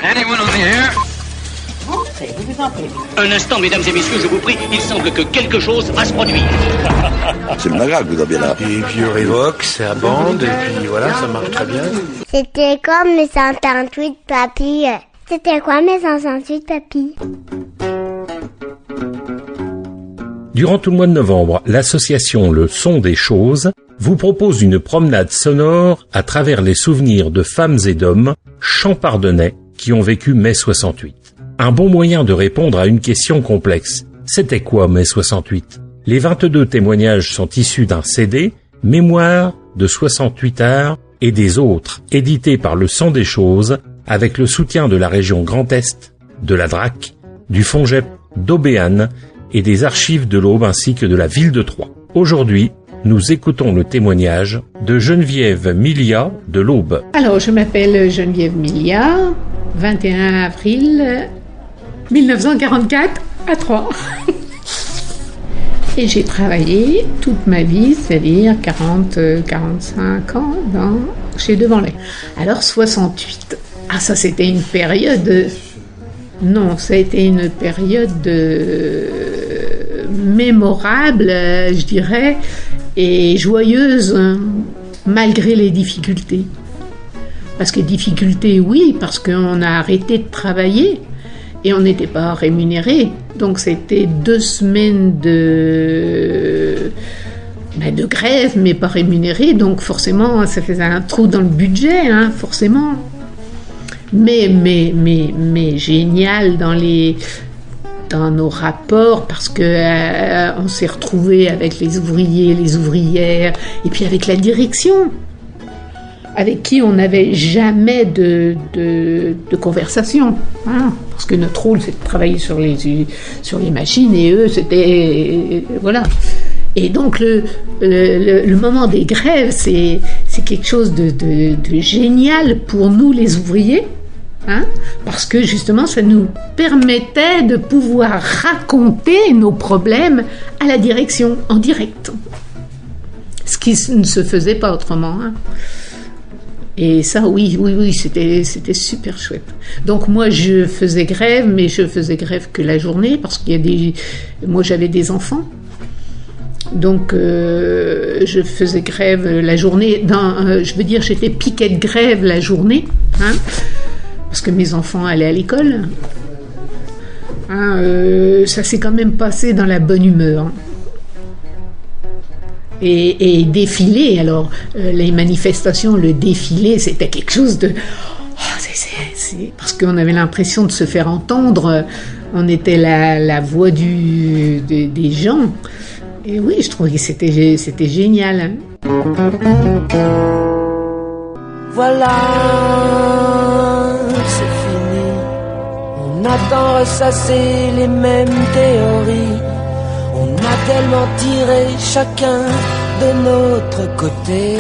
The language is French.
anyone on the air? Entrez, vous vous en prie. Un instant, mesdames et messieurs, je vous prie, il semble que quelque chose va se produire. C'est le Nagra que vous avez là. Et puis Revox, c'est à bande, et puis voilà, ça marche très bien. C'était comme mes 138 papy. C'était quoi mes 138 papy? Durant tout le mois de novembre, l'association Le Son des Choses vous propose une promenade sonore à travers les souvenirs de femmes et d'hommes champardonnais qui ont vécu mai 68. Un bon moyen de répondre à une question complexe. C'était quoi mai 68? Les 22 témoignages sont issus d'un CD, Mémoire de 68 arts et des autres, édité par Le Son des Choses, avec le soutien de la région Grand Est, de la DRAC, du FONGEP, d'Aubéane et des archives de l'Aube ainsi que de la ville de Troyes. Aujourd'hui, nous écoutons le témoignage de Geneviève Milia de l'Aube. Alors, je m'appelle Geneviève Milia, 21 avril 1944 à Troyes. Et j'ai travaillé toute ma vie, c'est-à-dire 45 ans chez Devanlay. Alors 68, ça c'était une période... Non, ça a été une période mémorable, je dirais, et joyeuse, malgré les difficultés. Parce que difficultés, oui, parce qu'on a arrêté de travailler et on n'était pas rémunéré. Donc c'était 2 semaines de grève, mais pas rémunéré. Donc forcément, ça faisait un trou dans le budget, forcément. Mais génial dans nos rapports, parce que on s'est retrouvés avec les ouvriers, les ouvrières, et puis avec la direction, avec qui on n'avait jamais de conversation, parce que notre rôle c'est de travailler sur les machines, et eux c'était voilà. Et donc le moment des grèves, c'est quelque chose de génial pour nous les ouvriers, parce que justement ça nous permettait de pouvoir raconter nos problèmes à la direction en direct, ce qui ne se faisait pas autrement. Et ça, oui, c'était super chouette. Donc moi, je faisais grève, mais je faisais grève que la journée, parce moi j'avais des enfants. Donc je faisais grève la journée, j'étais piquet de grève la journée, parce que mes enfants allaient à l'école. Ça s'est quand même passé dans la bonne humeur. Et défiler, alors les manifestations, le défilé, c'était quelque chose de... parce qu'on avait l'impression de se faire entendre, on était la voix des gens. Et oui, je trouvais que c'était génial. Voilà, c'est fini. On a tant ressassé les mêmes théories. On a tellement tiré chacun de notre côté.